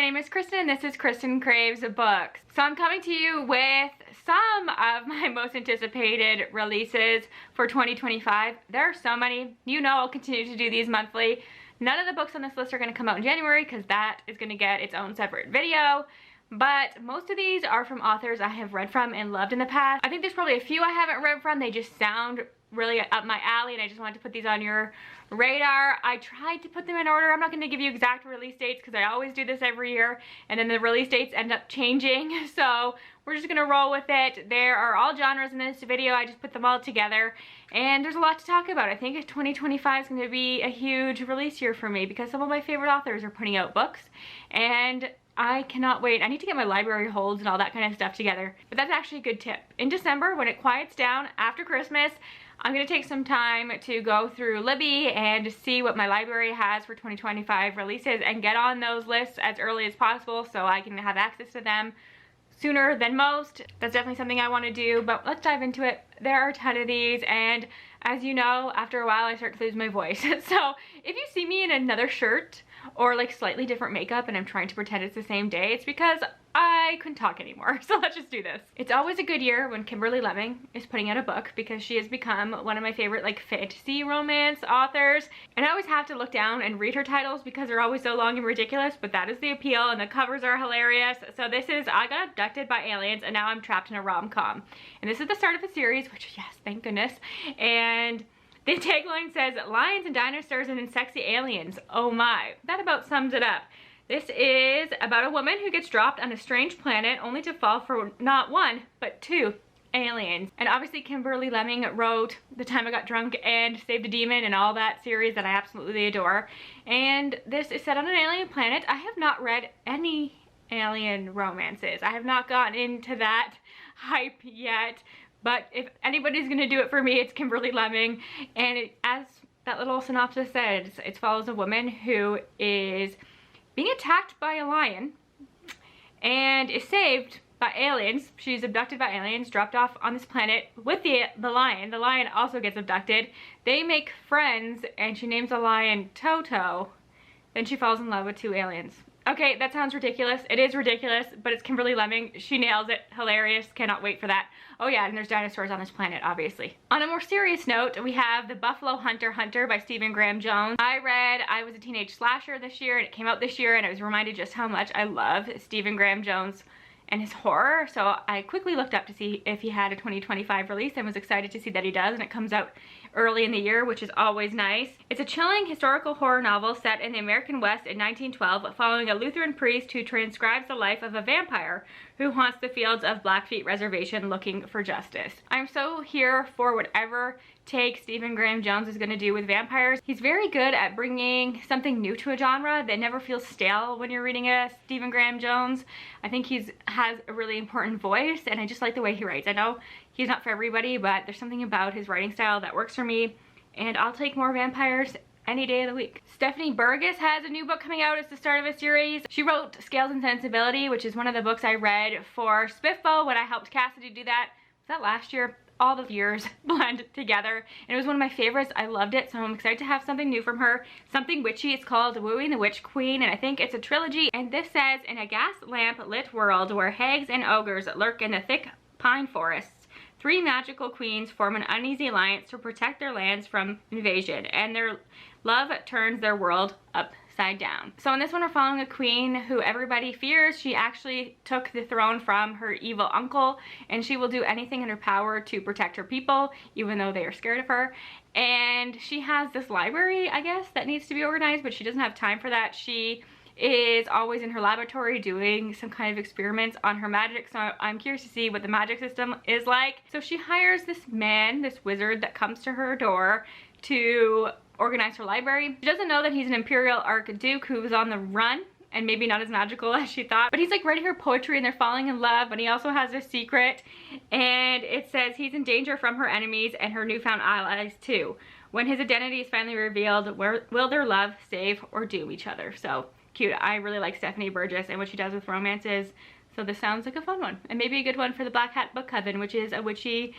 name is Kristen and this is Kristen Craves Books. So I'm coming to you with some of my most anticipated releases for 2025. There are so many. You know I'll continue to do these monthly. None of the books on this list are going to come out in January because that is going to get its own separate video. But most of these are from authors I have read from and loved in the past. I think there's probably a few I haven't read from. They just sound really up my alley and I just wanted to put these on your radar. I tried to put them in order. I'm not going to give you exact release dates because I always do this every year and then the release dates end up changing. So we're just going to roll with it. There are all genres in this video. I just put them all together and there's a lot to talk about. I think 2025 is going to be a huge release year for me because some of my favorite authors are putting out books and I cannot wait. I need to get my library holds and all that kind of stuff together. But that's actually a good tip. In December, when it quiets down after Christmas, I'm going to take some time to go through Libby and see what my library has for 2025 releases and get on those lists as early as possible so I can have access to them sooner than most. That's definitely something I want to do, but let's dive into it. There are a ton of these, and as you know, after a while I start to lose my voice. So if you see me in another shirt or like slightly different makeup and I'm trying to pretend it's the same day, it's because I couldn't talk anymore. So let's just do this. It's always a good year when Kimberly Ling is putting out a book because she has become one of my favorite like fantasy romance authors. And I always have to look down and read her titles because they're always so long and ridiculous, but that is the appeal and the covers are hilarious. So this is I Got Abducted by Aliens and Now I'm Trapped in a Rom-Com. And this is the start of a series, which yes, thank goodness. And the tagline says, lions and dinosaurs and sexy aliens. Oh my. That about sums it up. This is about a woman who gets dropped on a strange planet only to fall for not one, but two aliens. And obviously Kimberly Ling wrote The Time I Got Drunk and Saved a Demon and all that series that I absolutely adore. And this is set on an alien planet. I have not read any alien romances. I have not gotten into that hype yet. But if anybody's gonna do it for me, it's Kimberly Ling. And as that little synopsis says, it follows a woman who is being attacked by a lion and is saved by aliens. She's abducted by aliens, dropped off on this planet with the lion. The lion also gets abducted. They make friends and she names the lion Toto. Then she falls in love with two aliens. Okay, that sounds ridiculous. It is ridiculous, but it's Kimberly Ling. She nails it. Hilarious. Cannot wait for that. Oh yeah, and there's dinosaurs on this planet, obviously. On a more serious note, we have The Buffalo Hunter by Stephen Graham Jones. I Was a Teenage Slasher this year, and it came out this year, and I was reminded just how much I love Stephen Graham Jones and his horror. So I quickly looked up to see if he had a 2025 release and was excited to see that he does, and it comes out early in the year, which is always nice. It's a chilling historical horror novel set in the American West in 1912 following a Lutheran priest who transcribes the life of a vampire who haunts the fields of Blackfeet Reservation looking for justice. I'm so here for whatever take Stephen Graham Jones is going to do with vampires. He's very good at bringing something new to a genre that never feels stale when you're reading a Stephen Graham Jones. I think has a really important voice and I just like the way he writes. I know he's not for everybody, but there's something about his writing style that works for me, and I'll take more vampires any day of the week. Stephanie Burgess has a new book coming out. It's the start of a series. She wrote Scales and Sensibility, which is one of the books I read for Spiffbo when I helped Cassidy do that. Was that last year? All the years blend together, and it was one of my favorites. I loved it, so I'm excited to have something new from her, something witchy. It's called Wooing the Witch Queen, and I think it's a trilogy. And this says, in a gas lamp lit world where hags and ogres lurk in the thick pine forests, three magical queens form an uneasy alliance to protect their lands from invasion, and their love turns their world upside down. So in this one, we're following a queen who everybody fears. She actually took the throne from her evil uncle, and she will do anything in her power to protect her people, even though they are scared of her. And she has this library, I guess, that needs to be organized, but she doesn't have time for that. She is always in her laboratory doing some kind of experiments on her magic, so I'm curious to see what the magic system is like. So she hires this man, this wizard, that comes to her door to organize her library. She doesn't know that he's an Imperial Archduke who was on the run and maybe not as magical as she thought, but he's like writing her poetry and they're falling in love, and he also has a secret, and it says he's in danger from her enemies and her newfound allies too. When his identity is finally revealed, will their love save or doom each other? So cute. I really like Stephanie Burgess and what she does with romances, so this sounds like a fun one, and maybe a good one for the Black Hat Book Coven, which is a witchy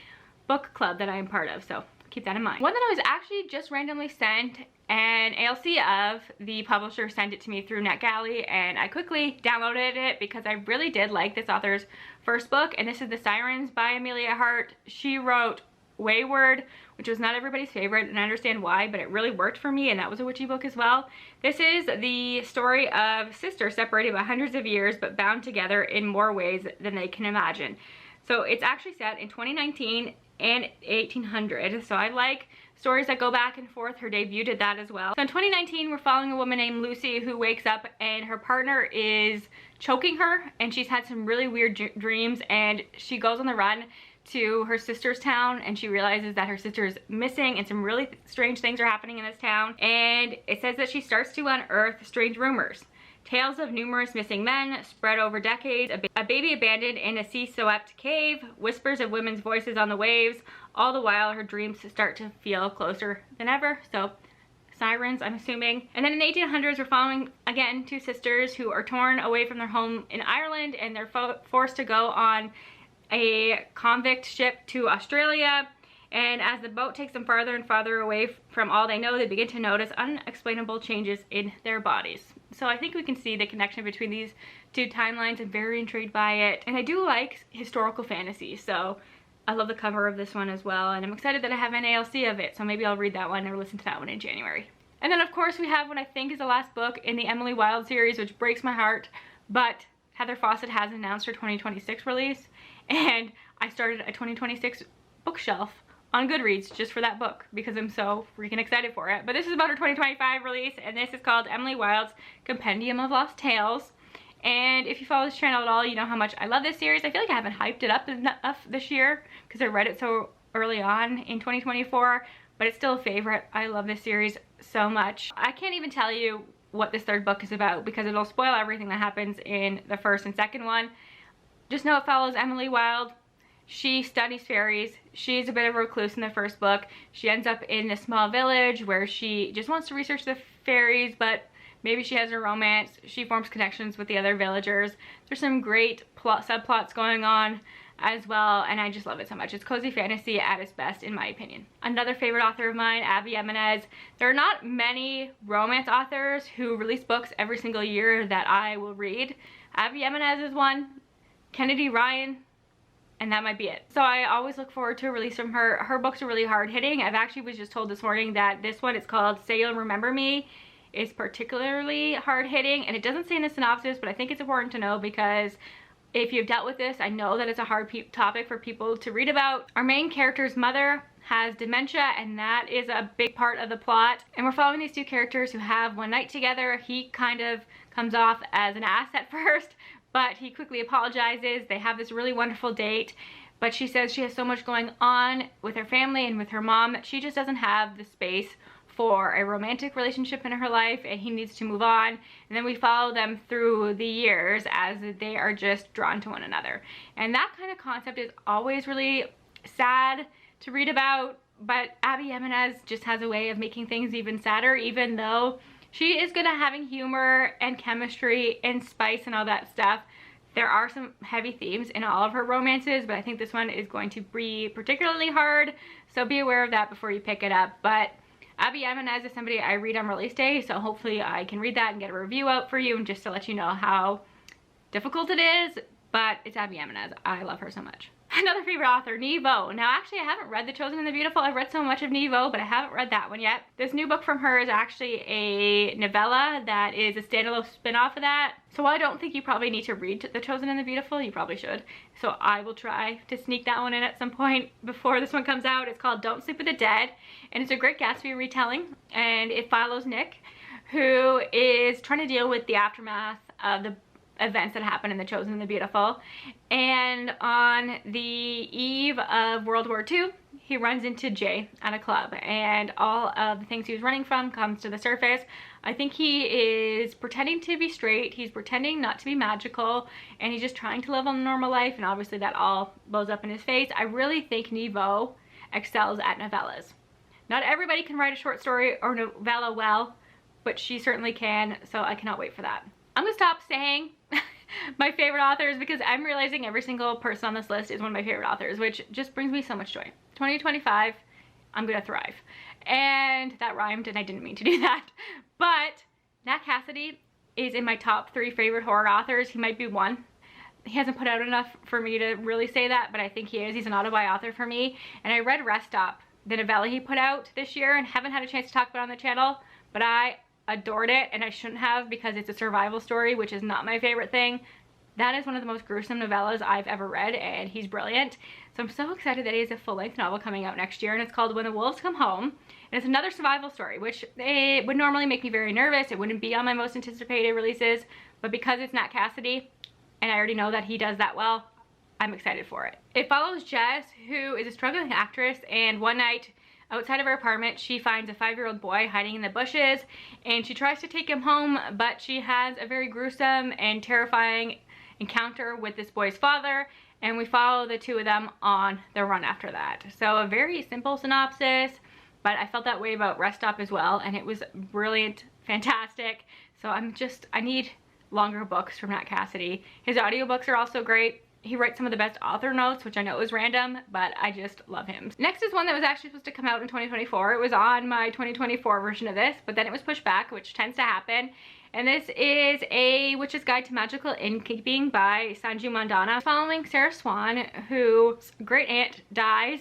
book club that I am part of, so keep that in mind. One that I was actually just randomly sent an ALC of. The publisher sent it to me through NetGalley, and I quickly downloaded it because I really did like this author's first book, and this is The Sirens by Amelia Hart. She wrote Wayward, which was not everybody's favorite, and I understand why, but it really worked for me, and that was a witchy book as well. This is the story of sisters separated by hundreds of years but bound together in more ways than they can imagine. So it's actually set in 2019 and 1800, so I like stories that go back and forth. Her debut did that as well. So in 2019, we're following a woman named Lucy who wakes up and her partner is choking her, and she's had some really weird dreams, and she goes on the run to her sister's town, and she realizes that her sister is missing and some really strange things are happening in this town. And it says that she starts to unearth strange rumors. Tales of numerous missing men spread over decades, a baby abandoned in a sea-swept cave, whispers of women's voices on the waves. All the while, her dreams start to feel closer than ever. So, sirens, I'm assuming. And then in the 1800s, we're following, again, two sisters who are torn away from their home in Ireland, and they're forced to go on a convict ship to Australia. And as the boat takes them farther and farther away from all they know, they begin to notice unexplainable changes in their bodies. So I think we can see the connection between these two timelines. I'm very intrigued by it. And I do like historical fantasy, so I love the cover of this one as well. And I'm excited that I have an ALC of it, so maybe I'll read that one or listen to that one in January. And then of course we have what I think is the last book in the Emily Wilde series, which breaks my heart, but Heather Faucett has announced her 2026 release, and I started a 2026 bookshelf on Goodreads just for that book because I'm so freaking excited for it. But this is about her 2025 release, and this is called Emily Wilde's Compendium of Lost Tales. And if you follow this channel at all, you know how much I love this series. I feel like I haven't hyped it up enough this year because I read it so early on in 2024, but it's still a favorite. I love this series so much. I can't even tell you what this third book is about because it'll spoil everything that happens in the first and second one. Just know it follows Emily Wilde. She studies fairies. She's a bit of a recluse in the first book. She ends up in a small village where she just wants to research the fairies, but maybe she has a romance. She forms connections with the other villagers. There's some great subplots going on as well, and I just love it so much. It's cozy fantasy at its best, in my opinion. Another favorite author of mine, Abby Jimenez. There are not many romance authors who release books every single year that I will read. Abby Jimenez is one, Kennedy Ryan, and that might be it. So I always look forward to a release from her. Her books are really hard-hitting. I've actually was just told this morning that this one is called Say You'll Remember Me. Is particularly hard-hitting, and it doesn't say in the synopsis, but I think it's important to know because if you've dealt with this, I know that it's a hard topic for people to read about. Our main character's mother has dementia, and that is a big part of the plot. And we're following these two characters who have one night together. He kind of comes off as an ass at first, but he quickly apologizes. They have this really wonderful date, but she says she has so much going on with her family and with her mom that she just doesn't have the space for a romantic relationship in her life, and he needs to move on. And then we follow them through the years as they are just drawn to one another. And that kind of concept is always really sad to read about, but Abby Jimenez just has a way of making things even sadder, even though she is good at having humor and chemistry and spice and all that stuff. There are some heavy themes in all of her romances, but I think this one is going to be particularly hard, so be aware of that before you pick it up. But Abby Jimenez is somebody I read on release day, so hopefully I can read that and get a review out for you, and just to let you know how difficult it is, but it's Abby Jimenez. I love her so much. Another favorite author, Nevo. Now actually I haven't read The Chosen and the Beautiful. I've read so much of Nevo, but I haven't read that one yet. This new book from her is actually a novella that is a standalone spin-off of that. So while I don't think you probably need to read The Chosen and the Beautiful, you probably should. So I will try to sneak that one in at some point before this one comes out. It's called Don't Sleep with the Dead, and it's a Great Gatsby retelling, and it follows Nick, who is trying to deal with the aftermath of the events that happened in The Chosen and the Beautiful. And on the eve of World War II, he runs into Jay at a club, and all of the things he was running from comes to the surface. I think he is pretending to be straight, he's pretending not to be magical, and he's just trying to live a normal life, and obviously that all blows up in his face. I really think Nevo excels at novellas. Not everybody can write a short story or novella well, but she certainly can, so I cannot wait for that. I'm gonna stop saying my favorite authors because I'm realizing every single person on this list is one of my favorite authors, which just brings me so much joy. 2025 I'm gonna thrive. And that rhymed and I didn't mean to do that. But Nat Cassidy is in my top 3 favorite horror authors. He might be 1. He hasn't put out enough for me to really say that, but I think he is. He's an auto-buy author for me. And I read Rest Stop, the novella he put out this year, and haven't had a chance to talk about it on the channel, but I adored it, and I shouldn't have because it's a survival story, which is not my favorite thing. That is one of the most gruesome novellas I've ever read, and he's brilliant. So I'm so excited that he has a full-length novel coming out next year, and it's called When the Wolves Come Home. And it's another survival story, which it would normally make me very nervous. It wouldn't be on my most anticipated releases, but because it's Nat Cassidy, and I already know that he does that well, I'm excited for it. It follows Jess, who is a struggling actress, and one night outside of her apartment, she finds a 5-year-old boy hiding in the bushes, and she tries to take him home, but she has a very gruesome and terrifying encounter with this boy's father, and we follow the 2 of them on their run after that. So a very simple synopsis, but I felt that way about Rest Stop as well, and it was brilliant, fantastic. So I need longer books from Nat Cassidy. His audiobooks are also great. He writes some of the best author notes, which I know is random, but I just love him. Next is one that was actually supposed to come out in 2024. It was on my 2024 version of this, but then it was pushed back, which tends to happen. And this is A Witch's Guide to Magical Innkeeping by Sanju Mandana, following Sarah Swan, whose great aunt dies,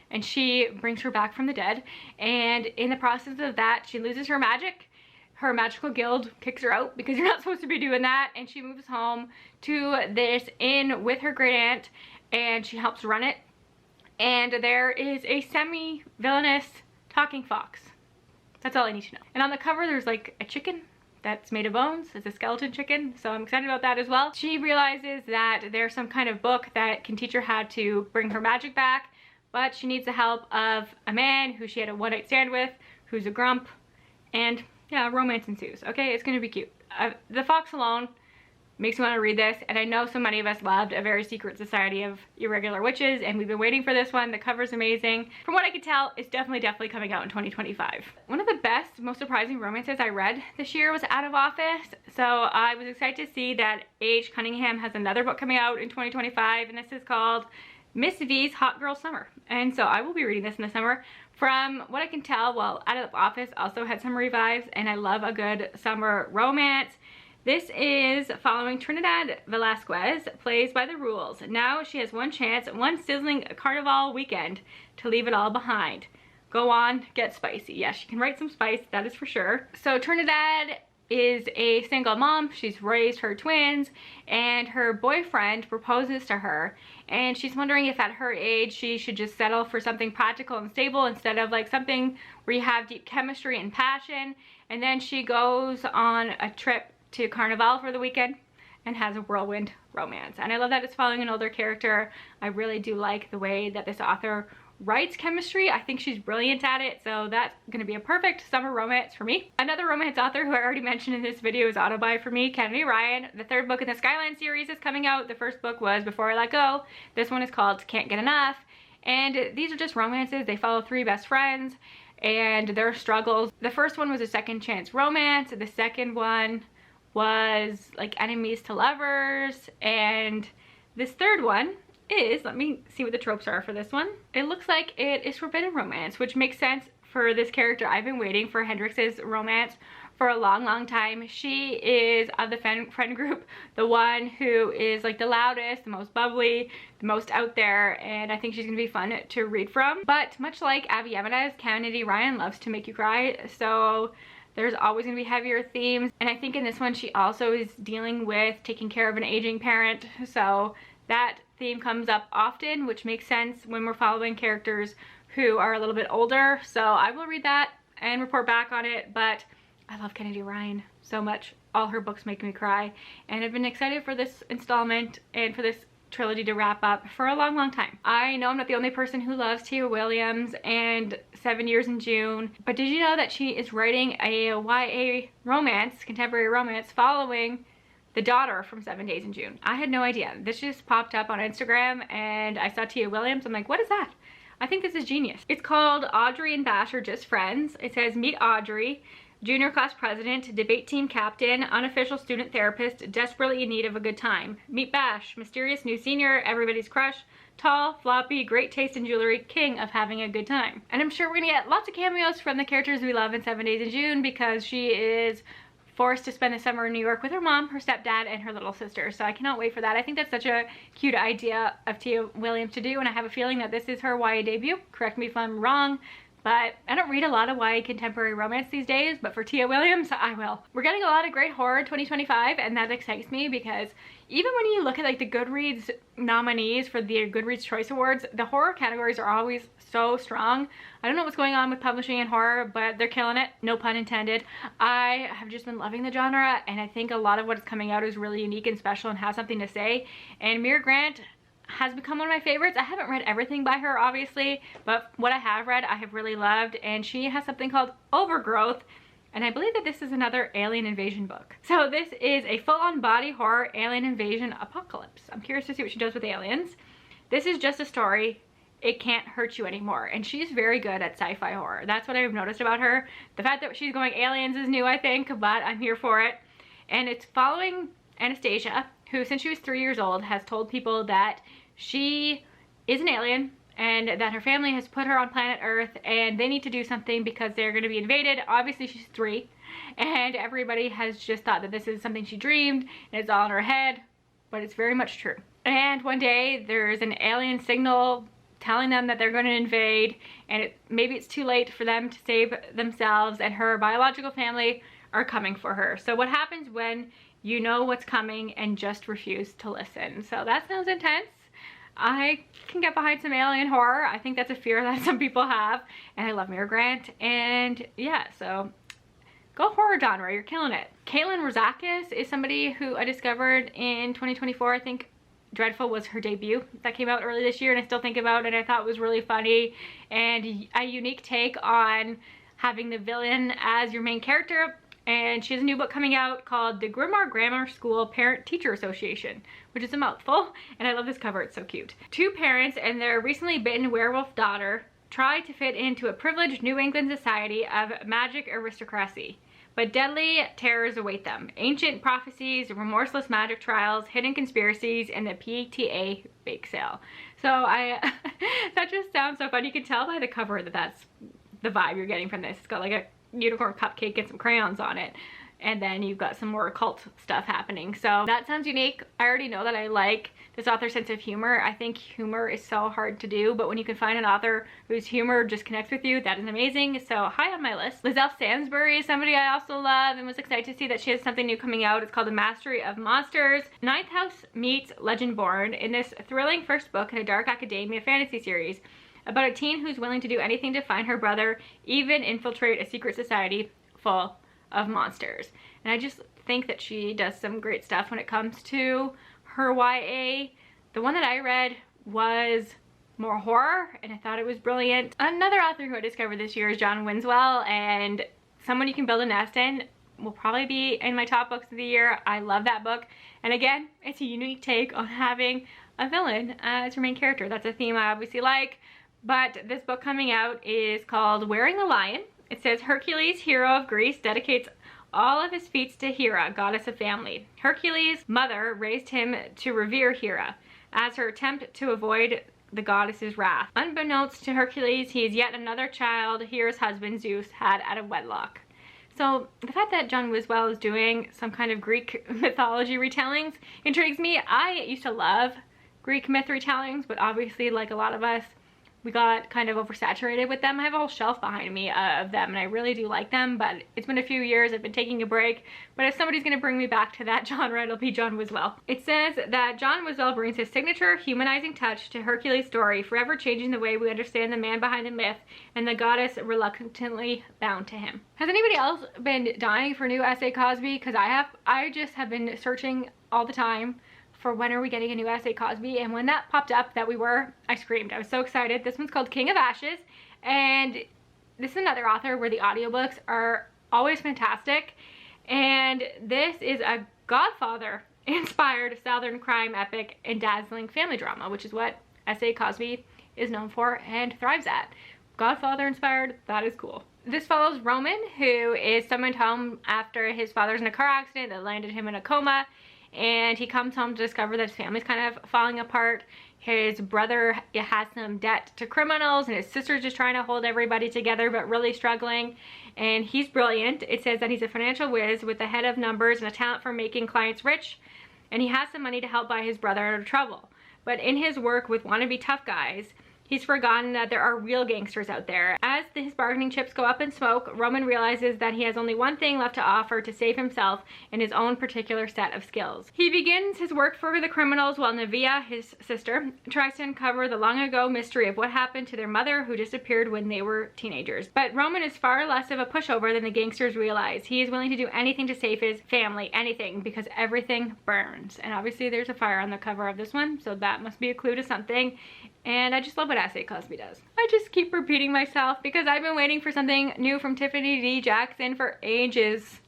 and she brings her back from the dead. And in the process of that, she loses her magic. Her magical guild kicks her out because you're not supposed to be doing that, and she moves home to this inn with her great aunt, and she helps run it. And there is a semi-villainous talking fox. That's all I need to know. And on the cover, there's like a chicken that's made of bones. It's a skeleton chicken, so I'm excited about that as well. She realizes that there's some kind of book that can teach her how to bring her magic back, but she needs the help of a man who she had a one-night stand with, who's a grump, and yeah, romance ensues. Okay, it's gonna be cute. The fox alone makes me want to read this, and I know so many of us loved A Very Secret Society of Irregular Witches, and we've been waiting for this one. The cover's amazing. From what I can tell, it's definitely coming out in 2025. One of the best, most surprising romances I read this year was Out of Office, so I was excited to see that H. Cunningham has another book coming out in 2025, and this is called Miss V's Hot Girl Summer, and so I will be reading this in the summer. From what I can tell, well, Out of Office also had some revives, and I love a good summer romance. This is following Trinidad Velasquez, plays by the rules. Now she has one chance, one sizzling carnival weekend to leave it all behind. Go on, get spicy. Yes, she can write some spice, that is for sure. So Trinidad is a single mom. She's raised her twins, and her boyfriend proposes to her, and she's wondering if at her age she should just settle for something practical and stable instead of like something where you have deep chemistry and passion. And then she goes on a trip to Carnival for the weekend and has a whirlwind romance. And I love that it's following an older character. I really do like the way that this author writes chemistry. I think she's brilliant at it, so that's gonna be a perfect summer romance for me. Another romance author who I already mentioned in this video is auto-buy for me, Kennedy Ryan. The 3rd book in the Skyline series is coming out. The 1st book was Before I Let Go. This one is called Can't Get Enough. And these are just romances. They follow 3 best friends and their struggles. The first one was a second chance romance. The second one was like enemies to lovers, and this 3rd one is, let me see what the tropes are for this one. It looks like it is forbidden romance, which makes sense for this character. I've been waiting for Hendrix's romance for a long time. She is of the friend group the one who is like the loudest, the most bubbly, the most out there, and I think she's gonna be fun to read from. But much like Abby Jimenez, Kennedy Ryan loves to make you cry, so there's always gonna be heavier themes. And I think in this one she also is dealing with taking care of an aging parent, so that theme comes up often, which makes sense when we're following characters who are a little bit older. So I will read that and report back on it, but I love Kennedy Ryan so much. All her books make me cry, and I've been excited for this installment and for this trilogy to wrap up for a long time. I know I'm not the only person who loves Tia Williams and 7 Years in June, but did you know that she is writing a YA romance, contemporary romance, following the daughter from 7 Days in June? I had no idea. This just popped up on Instagram and I saw Tia Williams. I'm like, what is that? I think this is genius. It's called Audrey and Bash Are Just Friends. It says, meet Audrey, junior class president, debate team captain, unofficial student therapist, desperately in need of a good time. Meet Bash, mysterious new senior, everybody's crush, tall, floppy, great taste in jewelry, king of having a good time. And I'm sure we're gonna get lots of cameos from the characters we love in 7 Days in June, because she is forced to spend the summer in New York with her mom, her stepdad, and her little sister. So I cannot wait for that. I think that's such a cute idea of Tia Williams to do, and I have a feeling that this is her YA debut. Correct me if I'm wrong, but I don't read a lot of YA contemporary romance these days, but for Tia Williams, I will. We're getting a lot of great horror in 2025, and that excites me because even when you look at like the Goodreads nominees for the Goodreads Choice Awards, the horror categories are always so strong. I don't know what's going on with publishing and horror, but they're killing it, no pun intended. I have just been loving the genre, and I think a lot of what is coming out is really unique and special and has something to say. And Miror Grant has become one of my favorites. I haven't read everything by her, obviously, but what I have read, I have really loved, and she has something called Overgrowth, and I believe that this is another alien invasion book. So this is a full-on body horror alien invasion apocalypse. I'm curious to see what she does with aliens. This is just a story. It can't hurt you anymore, and she's very good at sci-fi horror. That's what I've noticed about her. The fact that she's going aliens is new, I think, but I'm here for it. And it's following Anastasia, who since she was 3 years old has told people that she is an alien and that her family has put her on planet Earth and they need to do something because they're going to be invaded. Obviously she's 3, and everybody has just thought that this is something she dreamed and it's all in her head, but it's very much true. And one day there's an alien signal telling them that they're going to invade, and maybe it's too late for them to save themselves, and her biological family are coming for her. So what happens when you know what's coming and just refuse to listen? So that sounds intense. I can get behind some alien horror. I think that's a fear that some people have, and I love Miror Grant, and yeah, so go horror genre, you're killing it. Kaitlin Rosakis is somebody who I discovered in 2024. I think Dreadful was her debut that came out early this year, and I still think about it. I thought it was really funny and a unique take on having the villain as your main character. And she has a new book coming out called The Grimoire Grammar School Parent-Teacher Association, which is a mouthful, and I love this cover, it's so cute. 2 parents and their recently bitten werewolf daughter try to fit into a privileged New England society of magic aristocracy, but deadly terrors await them. Ancient prophecies, remorseless magic trials, hidden conspiracies, and the PTA bake sale. So that just sounds so fun. You can tell by the cover that that's the vibe you're getting from this. It's got like a unicorn cupcake and some crayons on it, and then you've got some more occult stuff happening. So that sounds unique. I already know that I like this author's sense of humor. I think humor is so hard to do, but when you can find an author whose humor just connects with you, that is amazing. So high on my list. Lizelle Sansbury is somebody I also love and was excited to see that she has something new coming out. It's called The Mastery of Monsters. Ninth House meets Legendborn in this thrilling first book in a dark academia fantasy series about a teen who's willing to do anything to find her brother, even infiltrate a secret society full of monsters. And I just think that she does some great stuff when it comes to her YA. The one that I read was more horror, and I thought it was brilliant. Another author who I discovered this year is R Wiswell, and Someone You Can Build a Nest In will probably be in my top books of the year. I love that book, and again, it's a unique take on having a villain as your main character. That's a theme I obviously like. But this book coming out is called Wearing the Lion. It says Hercules, hero of Greece, dedicates all of his feats to Hera, goddess of family. Hercules' mother raised him to revere Hera as her attempt to avoid the goddess's wrath. Unbeknownst to Hercules, he is yet another child Hera's husband Zeus had out of wedlock. So the fact that R Wiswell is doing some kind of Greek mythology retellings intrigues me. I used to love Greek myth retellings, but obviously, like a lot of us, we got kind of oversaturated with them. I have a whole shelf behind me of them, and I really do like them, but it's been a few years. I've been taking a break, but if somebody's gonna bring me back to that genre, it'll be R Wiswell. It says that R Wiswell brings his signature humanizing touch to Hercules' story, forever changing the way we understand the man behind the myth and the goddess reluctantly bound to him. Has anybody else been dying for new S.A. Cosby? Because I have. I just have been searching all the time for when are we getting a new S.A. Cosby, and when that popped up that we were, I screamed. I was so excited. This one's called King of Ashes, and this is another author where the audiobooks are always fantastic, and this is a Godfather inspired Southern crime epic and dazzling family drama, which is what S.A. Cosby is known for and thrives at. Godfather inspired, that is cool. This follows Roman, who is summoned home after his father's in a car accident that landed him in a coma, and he comes home to discover that his family's kind of falling apart. His brother has some debt to criminals, and his sister's just trying to hold everybody together but really struggling, and he's brilliant. It says that he's a financial whiz with a head of numbers and a talent for making clients rich, and he has some money to help buy his brother out of trouble. But in his work with wannabe tough guys, he's forgotten that there are real gangsters out there. As his bargaining chips go up in smoke, Roman realizes that he has only one thing left to offer to save himself in his own particular set of skills. He begins his work for the criminals while Navia, his sister, tries to uncover the long ago mystery of what happened to their mother who disappeared when they were teenagers. But Roman is far less of a pushover than the gangsters realize. He is willing to do anything to save his family, anything, because everything burns. And obviously there's a fire on the cover of this one, so that must be a clue to something. And I just love what essay Cosby does. I just keep repeating myself because I've been waiting for something new from Tiffany D Jackson for ages.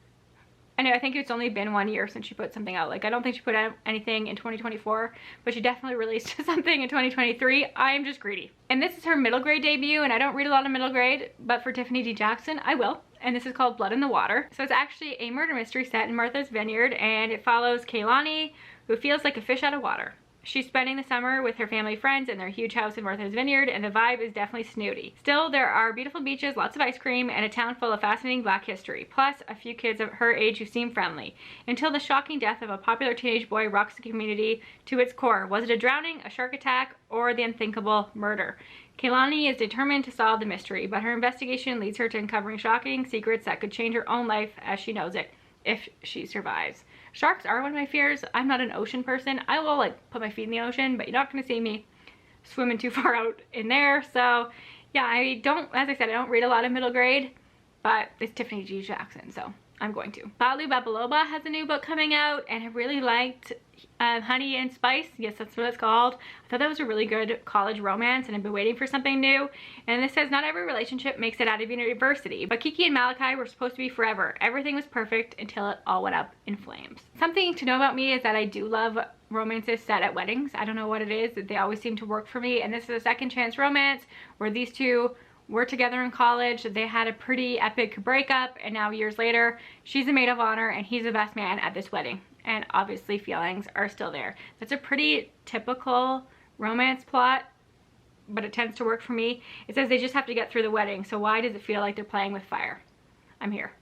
I think it's only been 1 year since she put something out. Like, I don't think she put out anything in 2024, but she definitely released something in 2023. I am just greedy. And this is her middle grade debut, and I don't read a lot of middle grade, but for Tiffany D Jackson, I will. And this is called Blood in the Water. So it's actually a murder mystery set in Martha's Vineyard, and it follows Kaitlin, who feels like a fish out of water. She's spending the summer with her family friends in their huge house in Martha's Vineyard, and the vibe is definitely snooty. Still, there are beautiful beaches, lots of ice cream, and a town full of fascinating black history, plus a few kids of her age who seem friendly. Until the shocking death of a popular teenage boy rocks the community to its core. Was it a drowning, a shark attack, or the unthinkable murder? Kaitlin is determined to solve the mystery, but her investigation leads her to uncovering shocking secrets that could change her own life as she knows it, if she survives. Sharks are one of my fears. I'm not an ocean person. I will like put my feet in the ocean, but you're not gonna see me swimming too far out in there. So yeah, I don't, as I said, I don't read a lot of middle grade, but it's Tiffany D Jackson, so I'm going to. Bbaloba has a new book coming out, and I really liked Honey and Spice. Yes, that's what it's called. I thought that was a really good college romance, and I've been waiting for something new. And this says, not every relationship makes it out of university, but Kiki and Malachi were supposed to be forever. Everything was perfect until it all went up in flames. Something to know about me is that I do love romances set at weddings. I don't know what it is, they always seem to work for me. And this is a second chance romance where these two were together in college. They had a pretty epic breakup, and now years later, she's the maid of honor and he's the best man at this wedding. And obviously feelings are still there. That's a pretty typical romance plot, but it tends to work for me. It says they just have to get through the wedding, so why does it feel like they're playing with fire? I'm here.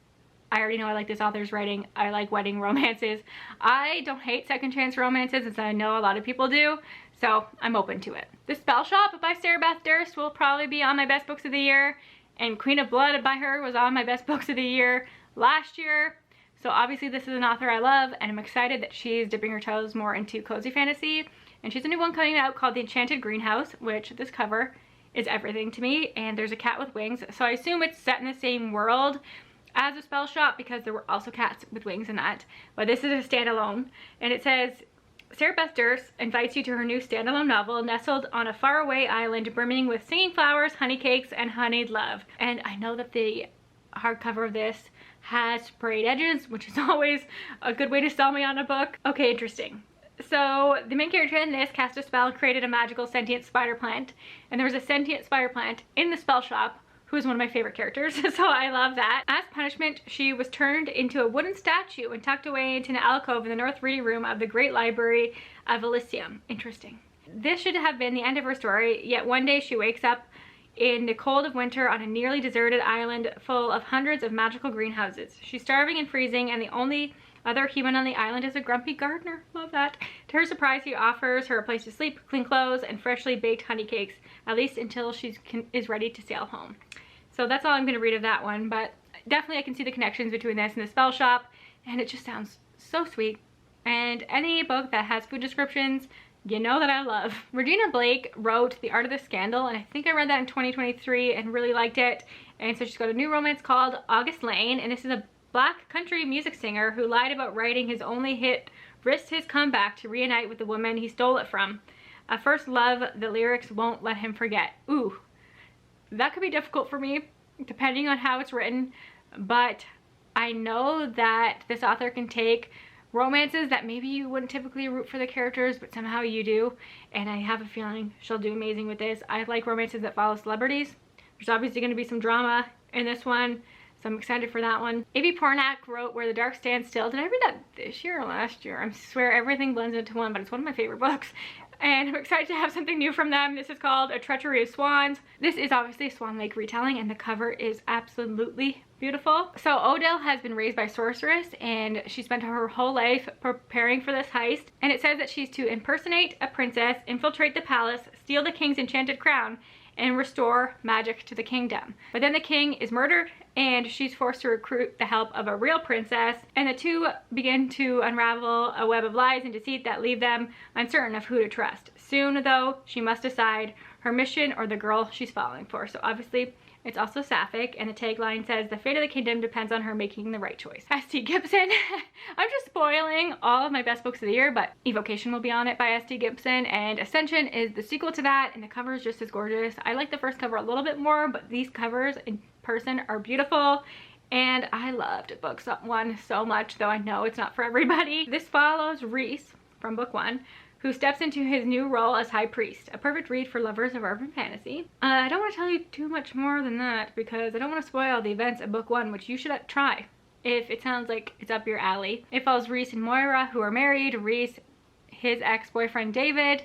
I already know I like this author's writing. I like wedding romances. I don't hate second chance romances, as I know a lot of people do, so I'm open to it. The Spell Shop by Sarah Beth Durst will probably be on my best books of the year, and Queen of Blood by her was on my best books of the year last year. So obviously this is an author I love, and I'm excited that she's dipping her toes more into cozy fantasy. And she's a new one coming out called The Enchanted Greenhouse, which this cover is everything to me. And there's a cat with wings, so I assume it's set in the same world as a Spell Shop because there were also cats with wings in that. But this is a standalone, and it says, Sarah Beth Durst invites you to her new standalone novel nestled on a faraway island brimming with singing flowers, honey cakes, and honeyed love. And I know that the hardcover of this has sprayed edges, which is always a good way to sell me on a book. Okay, interesting. So the main character in this cast a spell and created a magical sentient spider plant, and there was a sentient spider plant in the Spell Shop who is one of my favorite characters, so I love that. As punishment, she was turned into a wooden statue and tucked away into an alcove in the North Reading Room of the Great Library of Elysium. Interesting. This should have been the end of her story, yet one day she wakes up in the cold of winter on a nearly deserted island full of hundreds of magical greenhouses. She's starving and freezing, and the only other human on the island is a grumpy gardener. Love that. To her surprise, he offers her a place to sleep, clean clothes, and freshly baked honey cakes, at least until she is ready to sail home. So that's all I'm going to read of that one, but definitely I can see the connections between this and the Spell Shop, and it just sounds so sweet. And any book that has food descriptions, you know that I love. Regina Blake wrote The Art of the Scandal, and I think I read that in 2023 and really liked it. And so she's got a new romance called August Lane, and this is a black country music singer who lied about writing his only hit, risked his comeback to reunite with the woman he stole it from. A first love the lyrics won't let him forget. Ooh, that could be difficult for me, depending on how it's written, but I know that this author can take romances that maybe you wouldn't typically root for the characters, but somehow you do, and I have a feeling she'll do amazing with this. I like romances that follow celebrities. There's obviously going to be some drama in this one, so I'm excited for that one. A.B. Pornack wrote Where the Dark Stands Still. Did I read that this year or last year? I swear everything blends into one, but it's one of my favorite books. And I'm excited to have something new from them. This is called A Treachery of Swans. This is obviously a Swan Lake retelling, and the cover is absolutely beautiful. So Odile has been raised by sorceress, and she spent her whole life preparing for this heist. And it says that she's to impersonate a princess, infiltrate the palace, steal the king's enchanted crown, and restore magic to the kingdom. But then the king is murdered, and she's forced to recruit the help of a real princess, and the two begin to unravel a web of lies and deceit that leave them uncertain of who to trust. Soon, though, she must decide her mission or the girl she's falling for. So obviously, it's also sapphic, and the tagline says, the fate of the kingdom depends on her making the right choice. S.T. Gibson. I'm just spoiling all of my best books of the year, but Evocation will be on it by S.T. Gibson, and Ascension is the sequel to that, and the cover is just as gorgeous. I like the first cover a little bit more, but these covers in person are beautiful, and I loved book one so much, though I know it's not for everybody. This follows Rhys from book one, who steps into his new role as High Priest. A perfect read for lovers of urban fantasy. I don't want to tell you too much more than that because I don't want to spoil the events of book one, which you should try if it sounds like it's up your alley. It follows Rhys and Moira, who are married. Rhys, his ex-boyfriend David,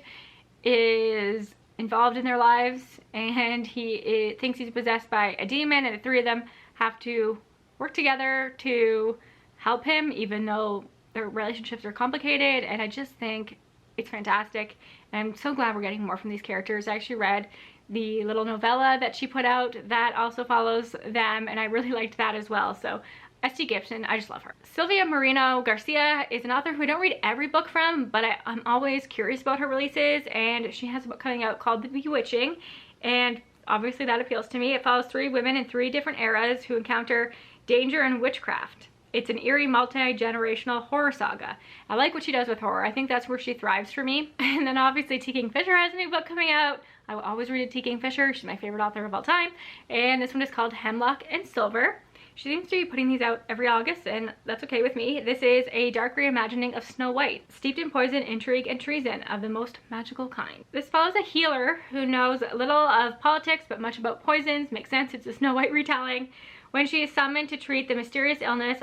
is involved in their lives, and he thinks he's possessed by a demon, and the three of them have to work together to help him, even though their relationships are complicated. And I just think it's fantastic, and I'm so glad we're getting more from these characters. I actually read the little novella that she put out that also follows them, and I really liked that as well. So S.T. Gibson, I just love her. Sylvia Marino Garcia is an author who I don't read every book from, but I'm always curious about her releases, and she has a book coming out called The Bewitching, and obviously that appeals to me. It follows three women in three different eras who encounter danger and witchcraft. It's an eerie, multi-generational horror saga. I like what she does with horror. I think that's where she thrives for me. And then obviously Tking Fisher has a new book coming out. I will always read Tking Fisher. She's my favorite author of all time. And this one is called Hemlock and Silver. She seems to be putting these out every August, and that's okay with me. This is a dark reimagining of Snow White, steeped in poison, intrigue, and treason of the most magical kind. This follows a healer who knows little of politics but much about poisons. Makes sense, it's a Snow White retelling. When she is summoned to treat the mysterious illness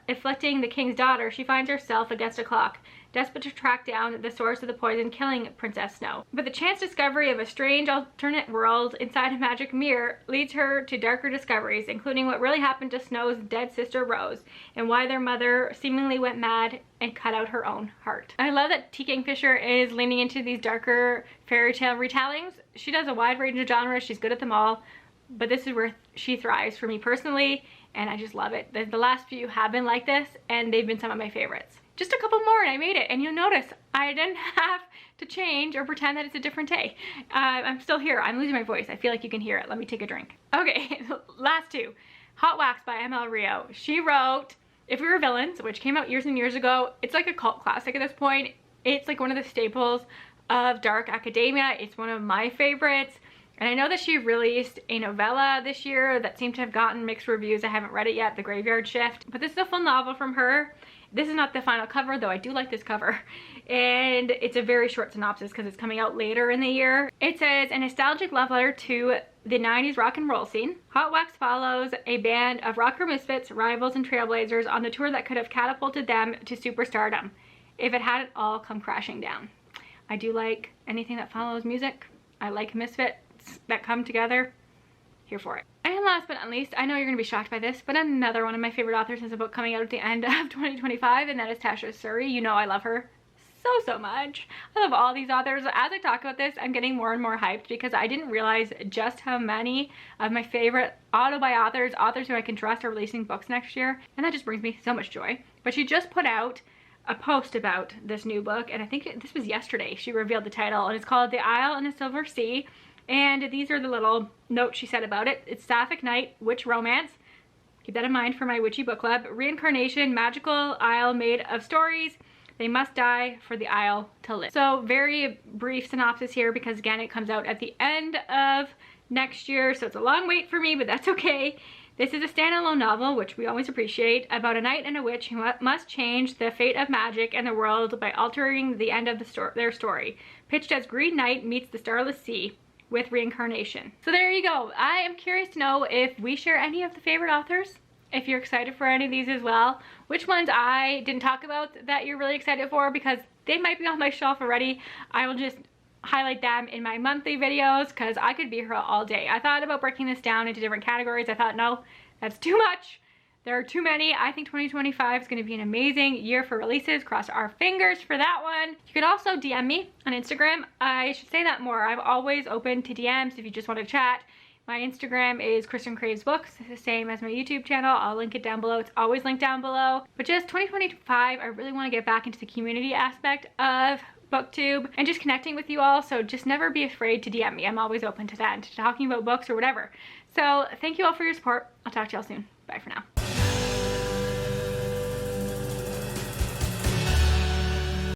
afflicting the king's daughter, she finds herself against a clock, desperate to track down the source of the poison killing Princess Snow. But the chance discovery of a strange alternate world inside a magic mirror leads her to darker discoveries, including what really happened to Snow's dead sister Rose, and why their mother seemingly went mad and cut out her own heart. I love that Tking Fisher is leaning into these darker fairy tale retellings. She does a wide range of genres, she's good at them all, but this is where she thrives for me personally, and I just love it. The last few have been like this, and they've been some of my favorites. Just a couple more and I made it, and you'll notice I didn't have to change or pretend that it's a different day. I'm still here. I'm losing my voice. I feel like you can hear it. Let me take a drink. Okay, last two. Hot Wax by ML Rio. She wrote If We Were Villains, which came out years and years ago. It's like a cult classic at this point. It's like one of the staples of dark academia. It's one of my favorites. And I know that she released a novella this year that seemed to have gotten mixed reviews. I haven't read it yet, The Graveyard Shift. But this is a full novel from her. This is not the final cover, though I do like this cover. And it's a very short synopsis because it's coming out later in the year. It says, a nostalgic love letter to the 90s rock and roll scene. Hot Wax follows a band of rocker misfits, rivals, and trailblazers on the tour that could have catapulted them to superstardom if it hadn't all come crashing down. I do like anything that follows music. I like misfits that come together. Here for it. And last but not least, I know you're gonna be shocked by this, but another one of my favorite authors has a book coming out at the end of 2025, and that is Tasha Sui. You know I love her so much. I love all these authors. As I talk about this, I'm getting more and more hyped because I didn't realize just how many of my favorite auto-buy authors who I can trust, are releasing books next year, and that just brings me so much joy. But she just put out a post about this new book, and I think this was yesterday. She revealed the title, and it's called The Isle in the Silver Sea. And these are the little notes she said about it. It's sapphic night, witch romance. Keep that in mind for my witchy book club. Reincarnation, magical isle made of stories. They must die for the isle to live. So very brief synopsis here because again, it comes out at the end of next year. So it's a long wait for me, but that's okay. This is a standalone novel, which we always appreciate, about a knight and a witch who must change the fate of magic and the world by altering the end of their story. Pitched as Green Knight meets the Starless Sea. with reincarnation. So there you go. I am curious to know if we share any of the favorite authors, if you're excited for any of these as well, which ones I didn't talk about that you're really excited for, because they might be on my shelf already. I will just highlight them in my monthly videos because I could be here all day. I thought about breaking this down into different categories. I thought, no, that's too much. There are too many. I think 2025 is going to be an amazing year for releases. Cross our fingers for that one. You could also DM me on Instagram. I should say that more. I'm always open to DMs if you just want to chat. My Instagram is Kristen Craves Books, the same as my YouTube channel. I'll link it down below. It's always linked down below. But just 2025, I really want to get back into the community aspect of BookTube and just connecting with you all. So just never be afraid to DM me. I'm always open to that and to talking about books or whatever. So thank you all for your support. I'll talk to y'all soon. Bye for now.